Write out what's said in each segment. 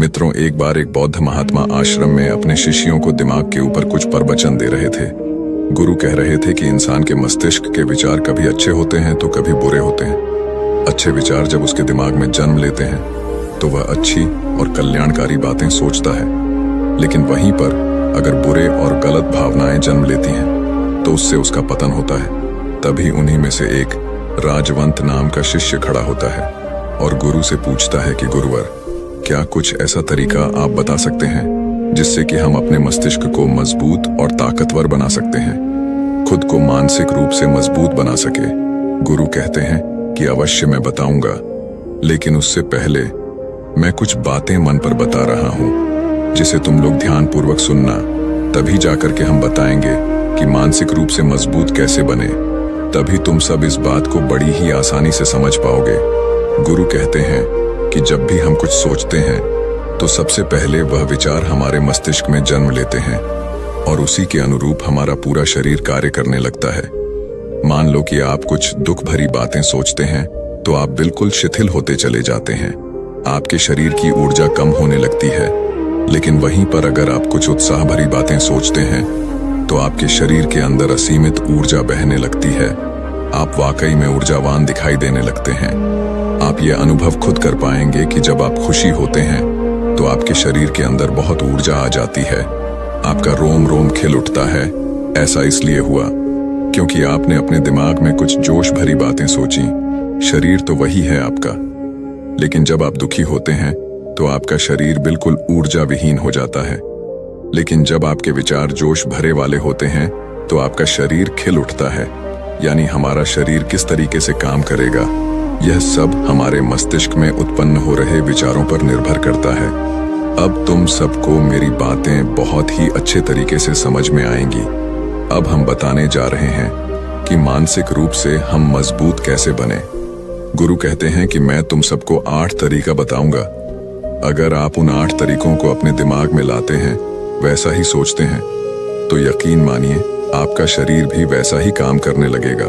मित्रों, एक बार एक बौद्ध महात्मा आश्रम में अपने शिष्यों को दिमाग के ऊपर कुछ प्रवचन दे रहे थे। गुरु कह रहे थे कि इंसान के मस्तिष्क के विचार कभी अच्छे होते हैं तो कभी बुरे होते हैं। अच्छे विचार जब उसके दिमाग में जन्म लेते हैं तो वह अच्छी और कल्याणकारी बातें सोचता है, लेकिन वहीं पर अगर बुरे और गलत भावनाएं जन्म लेती हैं तो उससे उसका पतन होता है। तभी उन्हीं में से एक राजवंत नाम का शिष्य खड़ा होता है और गुरु से पूछता है कि गुरुवर, क्या कुछ ऐसा तरीका आप बता सकते हैं जिससे कि हम अपने मस्तिष्क को मजबूत और ताकतवर बना सकते हैं, खुद को मानसिक रूप से मजबूत बना सके। गुरु कहते हैं कि अवश्य मैं बताऊंगा, लेकिन उससे पहले मैं कुछ बातें मन पर बता रहा हूं जिसे तुम लोग ध्यानपूर्वक सुनना, तभी जाकर के हम बताएंगे कि मानसिक रूप से मजबूत कैसे बने। तभी तुम सब इस बात को बड़ी ही आसानी से समझ पाओगे। गुरु कहते हैं कि जब भी हम कुछ सोचते हैं तो सबसे पहले वह विचार हमारे मस्तिष्क में जन्म लेते हैं और उसी के अनुरूप हमारा पूरा शरीर कार्य करने लगता है। मान लो कि आप कुछ दुख भरी बातें सोचते हैं तो आप बिल्कुल शिथिल होते चले जाते हैं, आपके शरीर की ऊर्जा कम होने लगती है। लेकिन वहीं पर अगर आप कुछ उत्साह भरी बातें सोचते हैं तो आपके शरीर के अंदर असीमित ऊर्जा बहने लगती है, आप वाकई में ऊर्जावान दिखाई देने लगते हैं। आप ये अनुभव खुद कर पाएंगे कि जब आप खुशी होते हैं तो आपके शरीर के अंदर बहुत ऊर्जा आ जाती है, आपका रोम रोम खिल उठता है। ऐसा इसलिए हुआ क्योंकि आपने अपने दिमाग में कुछ जोश भरी बातें सोची। शरीर तो वही है आपका, लेकिन जब आप दुखी होते हैं तो आपका शरीर बिल्कुल ऊर्जा विहीन हो जाता है। लेकिन जब आपके विचार जोश भरे वाले होते हैं तो आपका शरीर खिल उठता है। यानी हमारा शरीर किस तरीके से काम करेगा, यह सब हमारे मस्तिष्क में उत्पन्न हो रहे विचारों पर निर्भर करता है। अब तुम सबको मेरी बातें बहुत ही अच्छे तरीके से समझ में आएंगी। अब हम बताने जा रहे हैं कि मानसिक रूप से हम मजबूत कैसे बने। गुरु कहते हैं कि मैं तुम सबको 8 तरीका बताऊंगा। अगर आप उन 8 तरीकों को अपने दिमाग में लाते हैं, वैसा ही सोचते हैं, तो यकीन मानिए आपका शरीर भी वैसा ही काम करने लगेगा।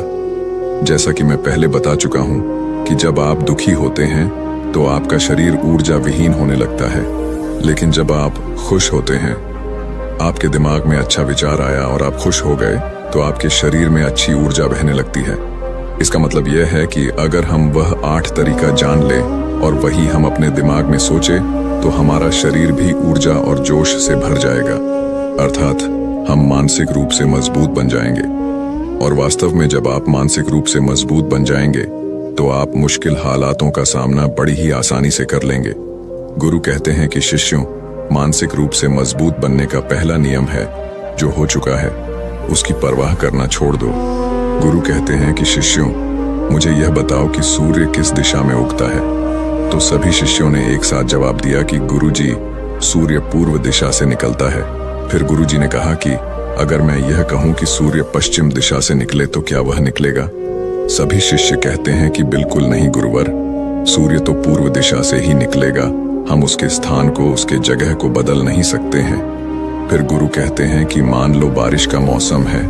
जैसा कि मैं पहले बता चुका हूं कि जब आप दुखी होते हैं तो आपका शरीर ऊर्जा विहीन होने लगता है, लेकिन जब आप खुश होते हैं, आपके दिमाग में अच्छा विचार आया और आप खुश हो गए तो आपके शरीर में अच्छी ऊर्जा बहने लगती है। इसका मतलब यह है कि अगर हम वह 8 तरीका जान लें और वही हम अपने दिमाग में सोचे तो हमारा शरीर भी ऊर्जा और जोश से भर जाएगा, अर्थात हम मानसिक रूप से मजबूत बन जाएंगे। और वास्तव में जब आप मानसिक रूप से मजबूत बन जाएंगे तो आप मुश्किल हालातों का सामना बड़ी ही आसानी से कर लेंगे। गुरु कहते हैं कि शिष्यों, मानसिक रूप से मजबूत बनने का पहला नियम है, जो हो चुका है उसकी परवाह करना छोड़ दो। गुरु कहते हैं कि शिष्यों, मुझे यह बताओ कि सूर्य किस दिशा में उगता है। तो सभी शिष्यों ने एक साथ जवाब दिया कि गुरुजी, सूर्य पूर्व दिशा से निकलता है। फिर गुरुजी ने कहा कि अगर मैं यह कहूं कि सूर्य पश्चिम दिशा से निकले तो क्या वह निकलेगा? सभी शिष्य कहते हैं कि बिल्कुल नहीं गुरुवर, सूर्य तो पूर्व दिशा से ही निकलेगा, हम उसके स्थान को, उसके जगह को बदल नहीं सकते हैं। फिर गुरु कहते हैं कि मान लो बारिश का मौसम है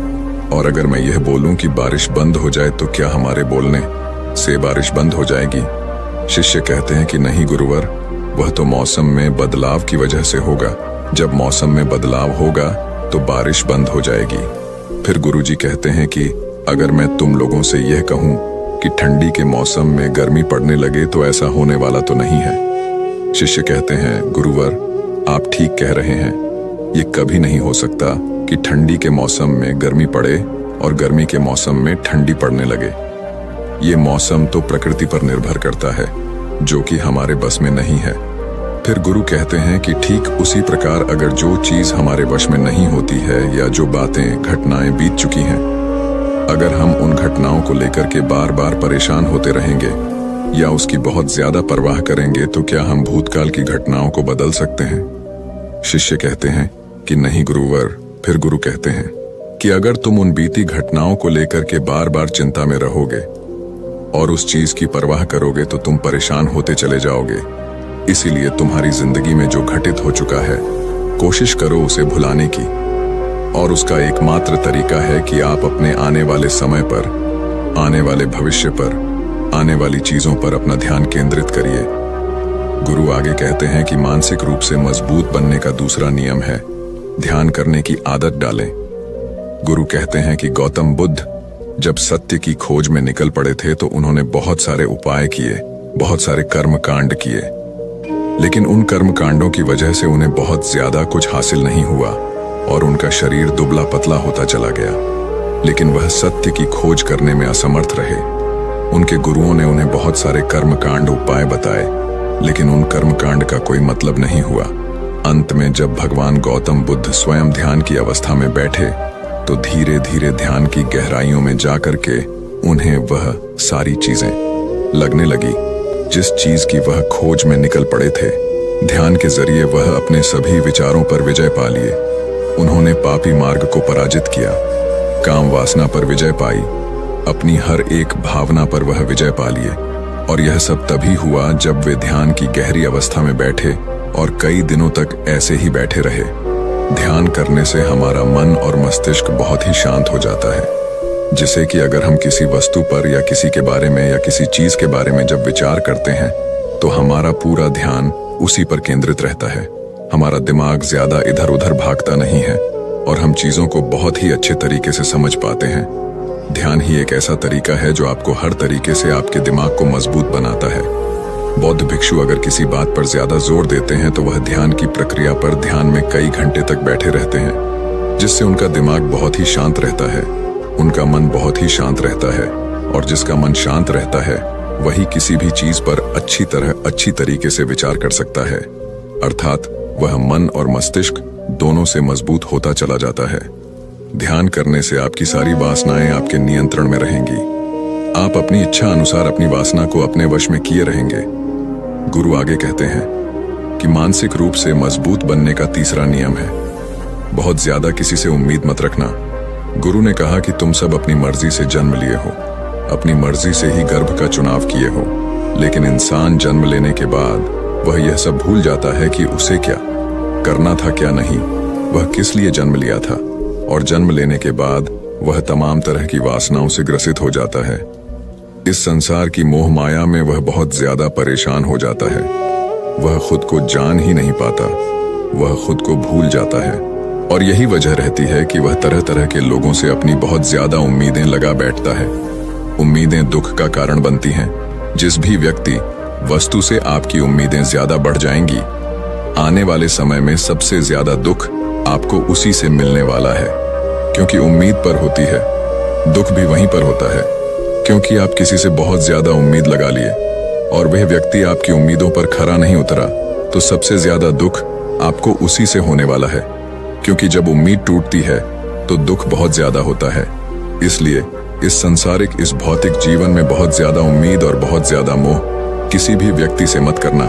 और अगर मैं यह बोलूं कि बारिश बंद हो जाए तो क्या हमारे बोलने से बारिश बंद हो जाएगी? शिष्य कहते हैं कि नहीं गुरुवर, वह तो मौसम में बदलाव की वजह से होगा। जब मौसम में बदलाव होगा तो बारिश बंद हो जाएगी। फिर गुरुजी कहते हैं कि अगर मैं तुम लोगों से यह कहूं कि ठंडी के मौसम में गर्मी पड़ने लगे तो ऐसा होने वाला तो नहीं है। शिष्य कहते हैं गुरुवर, आप ठीक कह रहे हैं, ये कभी नहीं हो सकता कि ठंडी के मौसम में गर्मी पड़े और गर्मी के मौसम में ठंडी पड़ने लगे। ये मौसम तो प्रकृति पर निर्भर करता है, जो कि हमारे बस में नहीं है। फिर गुरु कहते हैं कि ठीक उसी प्रकार अगर जो चीज हमारे वश में नहीं होती है या जो बातें, घटनाएं बीत चुकी हैं, अगर हम उन घटनाओं को लेकर के बार बार परेशान होते रहेंगे या उसकी बहुत ज्यादा परवाह करेंगे तो क्या हम भूतकाल की घटनाओं को बदल सकते हैं? शिष्य कहते हैं कि नहीं गुरुवर। फिर गुरु कहते हैं कि अगर तुम उन बीती घटनाओं को लेकर के बार बार चिंता में रहोगे और उस चीज की परवाह करोगे तो तुम परेशान होते चले जाओगे। इसीलिए तुम्हारी जिंदगी में जो घटित हो चुका है, कोशिश करो उसे भुलाने की, और उसका एकमात्र तरीका है कि आप अपने आने वाले समय पर, आने वाले भविष्य पर, आने वाली चीजों पर अपना ध्यान केंद्रित करिए। गुरु आगे कहते हैं कि मानसिक रूप से मजबूत बनने का दूसरा नियम है ध्यान करने की आदत डालें। गुरु कहते हैं कि गौतम बुद्ध जब सत्य की खोज में निकल पड़े थे तो उन्होंने बहुत सारे उपाय किए, बहुत सारे कर्म कांड किए, लेकिन उन कर्म कांडों की वजह से उन्हें बहुत ज्यादा कुछ हासिल नहीं हुआ और उनका शरीर दुबला पतला होता चला गया। लेकिन वह सत्य की खोज करने में असमर्थ रहे। उनके गुरुओं ने उन्हें बहुत सारे कर्म कांड उपाय बताए, लेकिन उन कर्म कांड का कोई मतलब नहीं हुआ। अंत में जब भगवान गौतम बुद्ध स्वयं ध्यान की अवस्था में बैठे तो धीरे धीरे ध्यान की गहराइयों में जाकर के उन्हें वह सारी चीजें लगने लगी जिस चीज की वह खोज में निकल पड़े थे। ध्यान के जरिए वह अपने सभी विचारों पर विजय पा लिए। उन्होंने पापी मार्ग को पराजित किया, काम वासना पर विजय पाई, अपनी हर एक भावना पर वह विजय पा लिए। और यह सब तभी हुआ जब वे ध्यान की गहरी अवस्था में बैठे और कई दिनों तक ऐसे ही बैठे रहे। ध्यान करने से हमारा मन और मस्तिष्क बहुत ही शांत हो जाता है, जिससे कि अगर हम किसी वस्तु पर या किसी के बारे में या किसी चीज के बारे में जब विचार करते हैं तो हमारा पूरा ध्यान उसी पर केंद्रित रहता है। हमारा दिमाग ज्यादा इधर उधर भागता नहीं है और हम चीजों को बहुत ही अच्छे तरीके से समझ पाते हैं। ध्यान ही एक ऐसा तरीका है जो आपको हर तरीके से आपके दिमाग को मजबूत बनाता है। बौद्ध भिक्षु अगर किसी बात पर ज्यादा जोर देते हैं तो वह ध्यान की प्रक्रिया पर ध्यान में कई घंटे तक बैठे रहते हैं, जिससे उनका दिमाग बहुत ही शांत रहता है, उनका मन बहुत ही शांत रहता है। और जिसका मन शांत रहता है वही किसी भी चीज पर अच्छी तरीके से विचार कर सकता है, अर्थात वह मन और मस्तिष्क दोनों से मजबूत होता चला जाता है। ध्यान करने से आपकी सारी वासनाएं आपके नियंत्रण में रहेंगी। आप अपनी इच्छा अनुसार अपनी वासना को अपने वश में किए रहेंगे। गुरु आगे कहते हैं कि मानसिक रूप से मजबूत बनने का तीसरा नियम है बहुत ज्यादा किसी से उम्मीद मत रखना। गुरु ने कहा कि तुम सब अपनी मर्जी से जन्म लिए हो, अपनी मर्जी से ही गर्भ का चुनाव किए हो, लेकिन इंसान जन्म लेने के बाद वह यह सब भूल जाता है कि उसे क्या करना था क्या नहीं, वह किस लिए जन्म लिया था। और जन्म लेने के बाद वह तमाम तरह की वासनाओं से ग्रसित हो जाता है। इस संसार की मोह माया में वह बहुत ज्यादा परेशान हो जाता है। वह खुद को जान ही नहीं पाता, वह खुद को भूल जाता है। और यही वजह रहती है कि वह तरह तरह के लोगों से अपनी बहुत ज्यादा उम्मीदें लगा बैठता है। उम्मीदें दुख का कारण बनती हैं। जिस भी व्यक्ति वस्तु से आपकी उम्मीदें ज्यादा बढ़ जाएंगी, आने वाले समय में सबसे ज्यादा दुख आपको उसी से मिलने वाला है, क्योंकि उम्मीद पर होती है। दुख भी वहीं पर होता है, क्योंकि आप किसी से बहुत ज्यादा उम्मीद लगा लिए और वह व्यक्ति आपकी उम्मीदों पर खरा नहीं उतरा, तो सबसे ज्यादा दुख आपको उसी से होने वाला है, क्योंकि जब उम्मीद टूटती है तो दुख बहुत ज्यादा होता है। इसलिए इस संसारिक, इस भौतिक जीवन में बहुत ज्यादा उम्मीद और बहुत ज्यादा मोह किसी भी व्यक्ति से मत करना।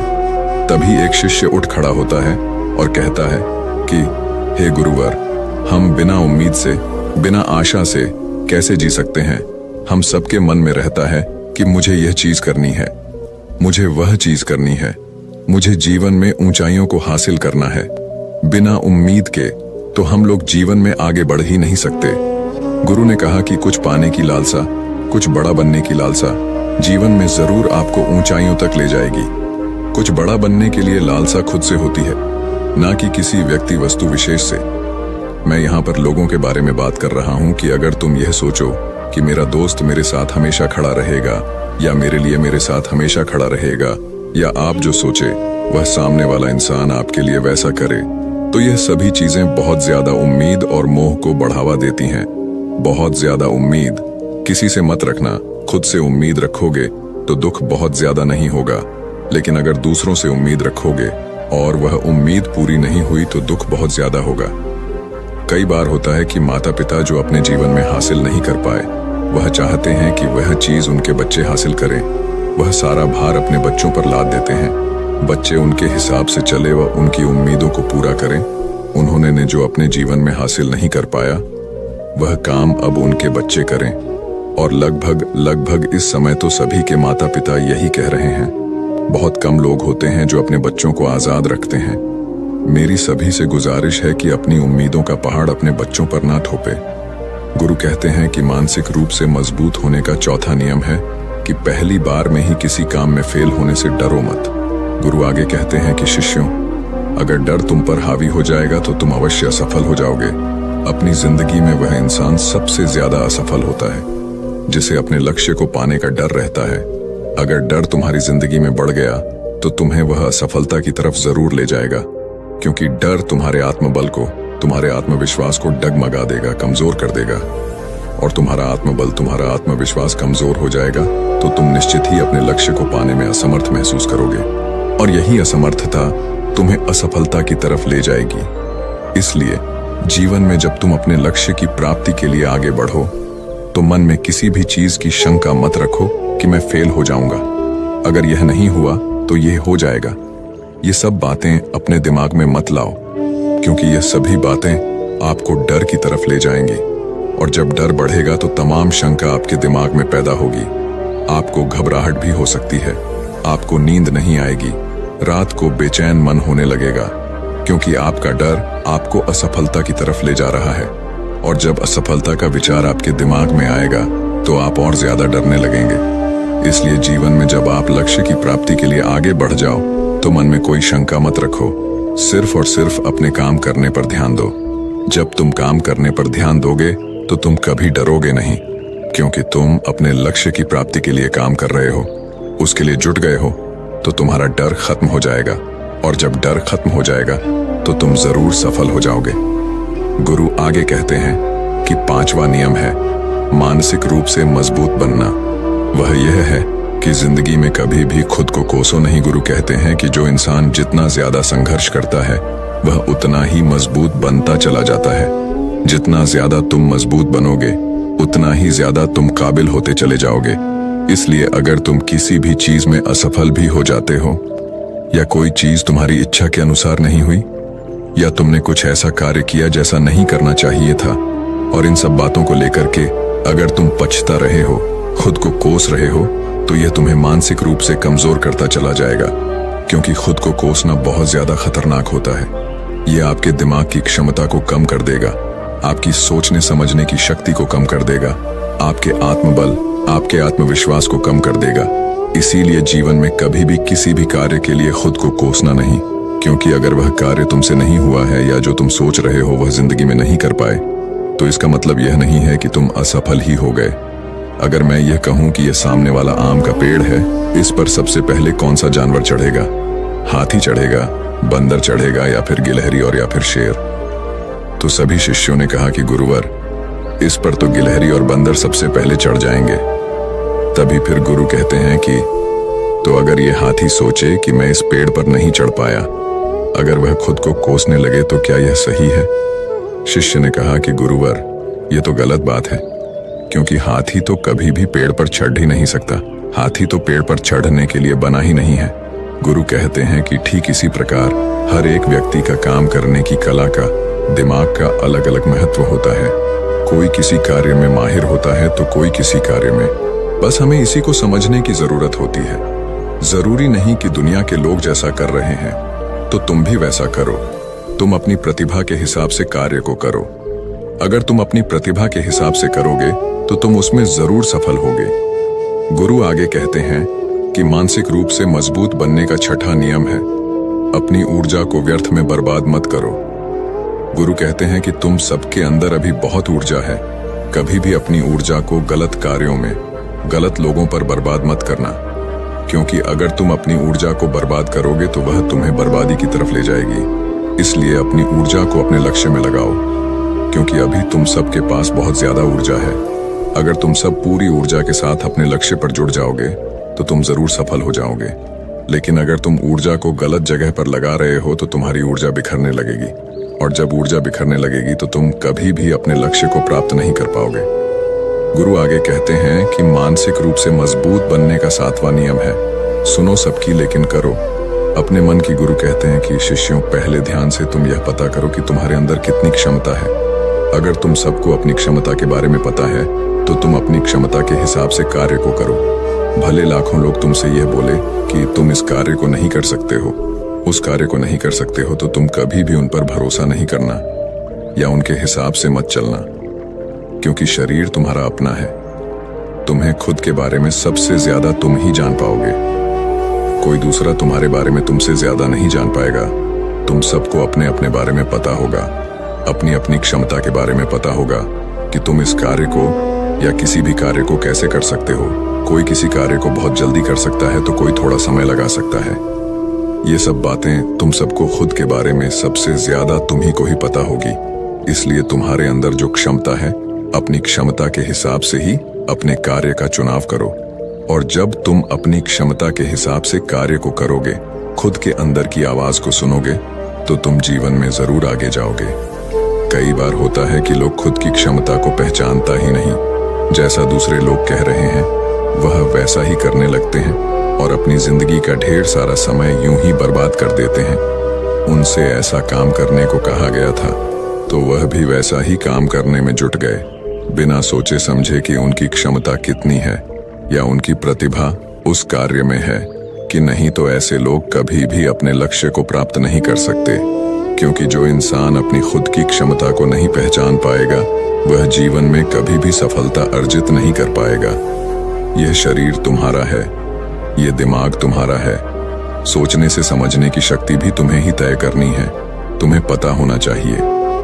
तभी एक शिष्य उठ खड़ा होता है और कहता है कि हे गुरुवर, हम बिना उम्मीद से, बिना आशा से कैसे जी सकते हैं। हम सबके मन में रहता है कि मुझे यह चीज करनी है, मुझे वह चीज करनी है, मुझे जीवन में ऊंचाइयों को हासिल करना है। बिना उम्मीद के तो हम लोग जीवन में आगे बढ़ ही नहीं सकते। गुरु ने कहा कि कुछ पाने की लालसा, कुछ बड़ा बनने की लालसा जीवन में जरूर आपको ऊंचाइयों तक ले जाएगी। कुछ बड़ा बनने के लिए लालसा खुद से होती है, ना कि किसी व्यक्ति वस्तु विशेष से। मैं यहाँ पर लोगों के बारे में बात कर रहा हूँ कि अगर तुम यह सोचो कि मेरा दोस्त मेरे साथ हमेशा खड़ा रहेगा या मेरे लिए मेरे साथ हमेशा खड़ा रहेगा, या आप जो सोचे वह सामने वाला इंसान आपके लिए वैसा करे, तो यह सभी चीजें बहुत ज्यादा उम्मीद और मोह को बढ़ावा देती हैं। बहुत ज्यादा उम्मीद किसी से मत रखना। खुद से उम्मीद रखोगे तो दुख बहुत ज्यादा नहीं होगा, लेकिन अगर दूसरों से उम्मीद रखोगे और वह उम्मीद पूरी नहीं हुई तो दुख बहुत ज्यादा होगा। कई बार होता है कि माता पिता जो अपने जीवन में हासिल नहीं कर पाए, वह चाहते हैं कि वह चीज उनके बच्चे हासिल करें। वह सारा भार अपने बच्चों पर लाद देते हैं। बच्चे उनके हिसाब से चले व उनकी उम्मीदों को पूरा करें। उन्होंने ने जो अपने जीवन में हासिल नहीं कर पाया, वह काम अब उनके बच्चे करें। और लगभग इस समय तो सभी के माता पिता यही कह रहे हैं। बहुत कम लोग होते हैं जो अपने बच्चों को आजाद रखते हैं। मेरी सभी से गुजारिश है कि अपनी उम्मीदों का पहाड़ अपने बच्चों पर ना थोपे। गुरु कहते हैं कि मानसिक रूप से मजबूत होने का चौथा नियम है कि पहली बार में ही किसी काम में फेल होने से डरो मत। गुरु आगे कहते हैं कि शिष्यों, अगर डर तुम पर हावी हो जाएगा तो तुम अवश्य असफल हो जाओगे। अपनी जिंदगी में वह इंसान सबसे ज्यादा असफल होता है जिसे अपने लक्ष्य को पाने का डर रहता है। अगर डर तुम्हारी जिंदगी में बढ़ गया तो तुम्हें वह असफलता की तरफ जरूर ले जाएगा, क्योंकि डर तुम्हारे आत्मबल को, तुम्हारे आत्मविश्वास को डगमगा देगा, कमजोर कर देगा। और तुम्हारा आत्मबल, तुम्हारा आत्मविश्वास कमजोर हो जाएगा तो तुम निश्चित ही अपने लक्ष्य को पाने में असमर्थ महसूस करोगे, और यही असमर्थता तुम्हें असफलता की तरफ ले जाएगी। इसलिए जीवन में जब तुम अपने लक्ष्य की प्राप्ति के लिए आगे बढ़ो तो मन में किसी भी चीज की शंका मत रखो कि मैं फेल हो जाऊंगा। अगर यह नहीं हुआ तो यह हो जाएगा। ये सब बातें अपने दिमाग में मत लाओ, क्योंकि ये सभी बातें आपको डर की तरफ ले जाएंगी, और जब डर बढ़ेगा तो तमाम शंका आपके दिमाग में पैदा होगी। आपको घबराहट भी हो सकती है, आपको नींद नहीं आएगी, रात को बेचैन मन होने लगेगा, क्योंकि आपका डर आपको असफलता की तरफ ले जा रहा है। और जब असफलता का विचार आपके दिमाग में आएगा तो आप और ज्यादा डरने लगेंगे। इसलिए जीवन में जब आप लक्ष्य की प्राप्ति के लिए आगे बढ़ जाओ तो मन में कोई शंका मत रखो, सिर्फ और सिर्फ अपने काम करने पर ध्यान दो। जब तुम काम करने पर ध्यान दोगे तो तुम कभी डरोगे नहीं, क्योंकि तुम अपने लक्ष्य की प्राप्ति के लिए काम कर रहे हो, उसके लिए जुट गए हो, तो तुम्हारा डर खत्म हो जाएगा। और जब डर खत्म हो जाएगा तो तुम जरूर सफल हो जाओगे। गुरु आगे कहते हैं कि 5वां नियम है मानसिक रूप से मजबूत बनना। वह यह है कि जिंदगी में कभी भी खुद को कोसो नहीं। गुरु कहते हैं कि जो इंसान जितना ज्यादा संघर्ष करता है वह उतना ही मजबूत बनता चला जाता है। जितना ज्यादा तुम मजबूत बनोगे उतना ही ज्यादा तुम काबिल होते चले जाओगे। इसलिए अगर तुम किसी भी चीज में असफल भी हो जाते हो, या कोई चीज तुम्हारी इच्छा के अनुसार नहीं हुई, या तुमने कुछ ऐसा कार्य किया जैसा नहीं करना चाहिए था, और इन सब बातों को लेकर के अगर तुम पछता रहे हो, खुद को कोस रहे हो, तो यह तुम्हें मानसिक रूप से कमजोर करता चला जाएगा, क्योंकि खुद को कोसना बहुत ज्यादा खतरनाक होता है। यह आपके दिमाग की क्षमता को कम कर देगा, आपकी सोचने समझने की शक्ति को कम कर देगा, आपके आत्मबल, आपके आत्मविश्वास को कम कर देगा। इसीलिए जीवन में कभी भी किसी भी कार्य के लिए खुद को कोसना नहीं, क्योंकि अगर वह कार्य तुमसे नहीं हुआ है या जो तुम सोच रहे हो वह जिंदगी में नहीं कर पाए, तो इसका मतलब यह नहीं है कि तुम असफल ही हो गए। अगर मैं यह कहूं कि यह सामने वाला आम का पेड़ है, इस पर सबसे पहले कौन सा जानवर चढ़ेगा? हाथी चढ़ेगा, बंदर चढ़ेगा, या फिर गिलहरी और या फिर शेर? तो सभी शिष्यों ने कहा कि गुरुवर, इस पर तो गिलहरी और बंदर सबसे पहले चढ़ जाएंगे। तभी फिर गुरु कहते हैं कि तो अगर ये हाथी सोचे कि मैं इस पेड़ पर नहीं चढ़ पाया, अगर वह खुद को कोसने लगे, तो क्या यह सही है? शिष्य ने कहा कि गुरुवर, यह तो गलत बात है, क्योंकि हाथी तो कभी भी पेड़ पर चढ़ ही नहीं सकता। हाथी तो पेड़ पर चढ़ने के लिए बना ही नहीं है। गुरु कहते हैं कि ठीक इसी प्रकार हर एक व्यक्ति का काम करने की कला का, दिमाग का अलग अलग महत्व होता है। कोई किसी कार्य में माहिर होता है तो कोई किसी कार्य में। बस हमें इसी को समझने की जरूरत होती है। जरूरी नहीं कि दुनिया के लोग जैसा कर रहे हैं तो तुम भी वैसा करो। तुम अपनी प्रतिभा के हिसाब से कार्य को करो। अगर तुम अपनी प्रतिभा के हिसाब से करोगे तो तुम उसमें जरूर सफल होगे। गुरु आगे कहते हैं कि मानसिक रूप से मजबूत बनने का 6वां नियम है अपनी ऊर्जा को व्यर्थ में बर्बाद मत करो। गुरु कहते हैं कि तुम सबके अंदर अभी बहुत ऊर्जा है। कभी भी अपनी ऊर्जा को गलत कार्यों में, गलत लोगों पर बर्बाद मत करना, क्योंकि अगर तुम अपनी ऊर्जा को बर्बाद करोगे तो वह तुम्हें बर्बादी की तरफ ले जाएगी। इसलिए अपनी ऊर्जा को अपने लक्ष्य में लगाओ, क्योंकि अभी तुम सबके पास बहुत ज्यादा ऊर्जा है। अगर तुम सब पूरी ऊर्जा के साथ अपने लक्ष्य पर जुड़ जाओगे तो तुम जरूर सफल हो जाओगे। लेकिन अगर तुम ऊर्जा को गलत जगह पर लगा रहे हो तो तुम्हारी ऊर्जा बिखरने लगेगी, और जब ऊर्जा बिखरने लगेगी तो तुम कभी भी अपने लक्ष्य को प्राप्त नहीं कर पाओगे। गुरु आगे कहते हैं कि मानसिक रूप से मजबूत बनने का 7वां नियम है सुनो सबकी लेकिन करो अपने मन की। गुरु कहते हैं कि शिष्यों, पहले ध्यान से तुम यह पता करो कि तुम्हारे अंदर कितनी क्षमता है। अगर तुम सबको अपनी क्षमता के बारे में पता है तो तुम अपनी क्षमता के हिसाब से कार्य को करो। भले लाखों लोग तुमसे यह बोले कि तुम इस कार्य को नहीं कर सकते हो, उस कार्य को नहीं कर सकते हो, तो तुम कभी भी उन पर भरोसा नहीं करना या उनके हिसाब से मत चलना, क्योंकि शरीर तुम्हारा अपना है। तुम्हें खुद के बारे में सबसे ज्यादा तुम ही जान पाओगे। कोई दूसरा तुम्हारे बारे में तुमसे ज्यादा नहीं जान पाएगा। तुम सबको अपने अपने बारे में पता होगा, अपनी अपनी क्षमता के बारे में पता होगा कि तुम इस कार्य को या किसी भी कार्य को कैसे कर सकते हो। कोई किसी कार्य को बहुत जल्दी कर सकता है तो कोई थोड़ा समय लगा सकता है। ये सब बातें तुम सबको खुद के बारे में सबसे ज्यादा तुम्ही को ही पता होगी। इसलिए तुम्हारे अंदर जो क्षमता है, अपनी क्षमता के हिसाब से ही अपने कार्य का चुनाव करो। और जब तुम अपनी क्षमता के हिसाब से कार्य को करोगे, खुद के अंदर की आवाज को सुनोगे, तो तुम जीवन में जरूर आगे जाओगे। कई बार होता है कि लोग खुद की क्षमता को पहचानता ही नहीं। जैसा दूसरे लोग कह रहे हैं वह वैसा ही करने लगते हैं और अपनी जिंदगी का ढेर सारा समय यूं ही बर्बाद कर देते हैं। उनसे ऐसा काम करने को कहा गया था तो वह भी वैसा ही काम करने में जुट गए, बिना सोचे समझे कि उनकी क्षमता कितनी है या उनकी प्रतिभा उस कार्य में है कि नहीं। तो ऐसे लोग कभी भी अपने लक्ष्य को प्राप्त नहीं कर सकते, क्योंकि जो इंसान अपनी खुद की क्षमता को नहीं पहचान पाएगा वह जीवन में कभी भी सफलता अर्जित नहीं कर पाएगा। यह शरीर तुम्हारा है, यह दिमाग तुम्हारा है। सोचने से समझने की शक्ति भी तुम्हें ही तय करनी है। तुम्हें पता होना चाहिए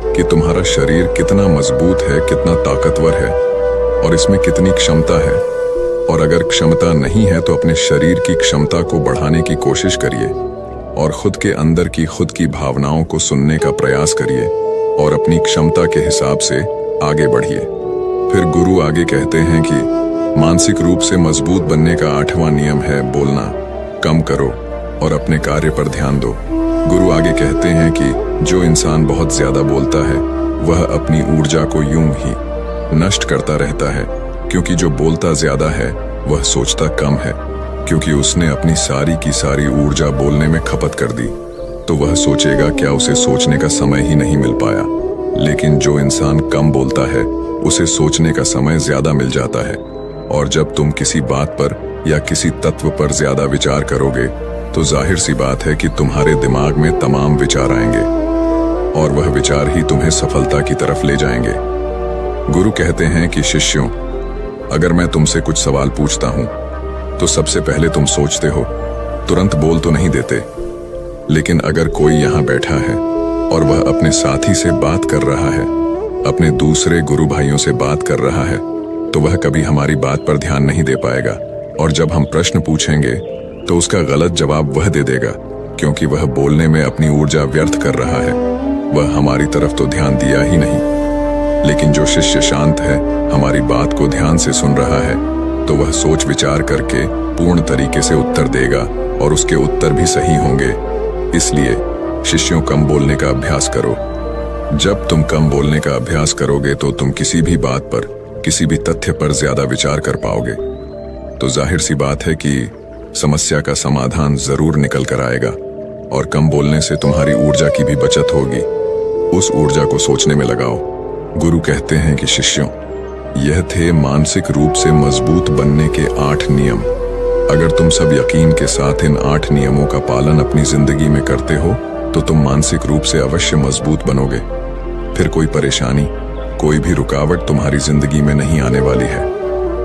कि तुम्हारा शरीर कितना मजबूत है, कितना ताकतवर है और इसमें कितनी क्षमता है। और अगर क्षमता नहीं है तो अपने शरीर की क्षमता को बढ़ाने की कोशिश करिए और खुद के अंदर की खुद की भावनाओं को सुनने का प्रयास करिए और अपनी क्षमता के हिसाब से आगे बढ़िए। फिर गुरु आगे कहते हैं कि मानसिक रूप से मजबूत बनने का 8वां नियम है बोलना कम करो और अपने कार्य पर ध्यान दो। गुरु आगे कहते हैं कि जो इंसान बहुत ज्यादा बोलता है वह अपनी ऊर्जा को यूं ही नष्ट करता रहता है, क्योंकि जो बोलता ज्यादा है वह सोचता कम है, क्योंकि उसने अपनी सारी की सारी ऊर्जा बोलने में खपत कर दी। तो वह सोचेगा क्या उसे सोचने का समय ही नहीं मिल पाया। लेकिन जो इंसान कम बोलता है उसे सोचने का समय ज्यादा मिल जाता है। और जब तुम किसी बात पर या किसी तत्व पर ज्यादा विचार करोगे तो जाहिर सी बात है कि तुम्हारे दिमाग में तमाम विचार आएंगे और वह विचार ही तुम्हें सफलता की तरफ ले जाएंगे। गुरु कहते हैं कि शिष्यों, अगर मैं तुमसे कुछ सवाल पूछता हूं तो सबसे पहले तुम सोचते हो, तुरंत बोल तो नहीं देते। लेकिन अगर कोई यहां बैठा है और वह अपने साथी से बात कर रहा है, अपने दूसरे गुरु भाइयों से बात कर रहा है, तो वह कभी हमारी बात पर ध्यान नहीं दे पाएगा। और जब हम प्रश्न पूछेंगे तो उसका गलत जवाब वह दे देगा, क्योंकि वह बोलने में अपनी ऊर्जा व्यर्थ कर रहा है। वह हमारी तरफ तो ध्यान दिया ही नहीं। लेकिन जो शिष्य शांत है, हमारी बात को ध्यान से सुन रहा है, तो वह सोच विचार करके पूर्ण तरीके से उत्तर देगा और उसके उत्तर भी सही होंगे। इसलिए शिष्यों, कम बोलने का अभ्यास करो। जब तुम कम बोलने का अभ्यास करोगे तो तुम किसी भी बात पर, किसी भी तथ्य पर ज्यादा विचार कर पाओगे। तो जाहिर सी बात है कि समस्या का समाधान जरूर निकल कर आएगा और कम बोलने से तुम्हारी ऊर्जा की भी बचत होगी। उस ऊर्जा को सोचने में लगाओ। गुरु कहते हैं कि शिष्यों, यह थे मानसिक रूप से मजबूत बनने के 8 नियम। अगर तुम सब यकीन के साथ इन 8 नियमों का पालन अपनी जिंदगी में करते हो तो तुम मानसिक रूप से अवश्य मजबूत बनोगे। फिर कोई परेशानी, कोई भी रुकावट तुम्हारी जिंदगी में नहीं आने वाली है।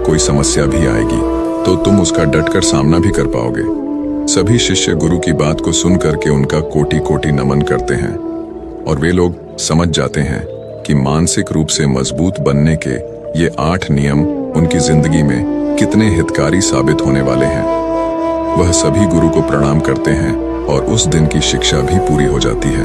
कोई समस्या भी आएगी तो तुम उसका डटकर सामना भी कर पाओगे। सभी शिष्य गुरु की बात को सुन करके उनका कोटि कोटि नमन करते हैं और वे लोग समझ जाते हैं कि मानसिक रूप से मजबूत बनने के ये 8 नियम उनकी जिंदगी में कितने हितकारी साबित होने वाले हैं। वह सभी गुरु को प्रणाम करते हैं और उस दिन की शिक्षा भी पूरी हो जाती है।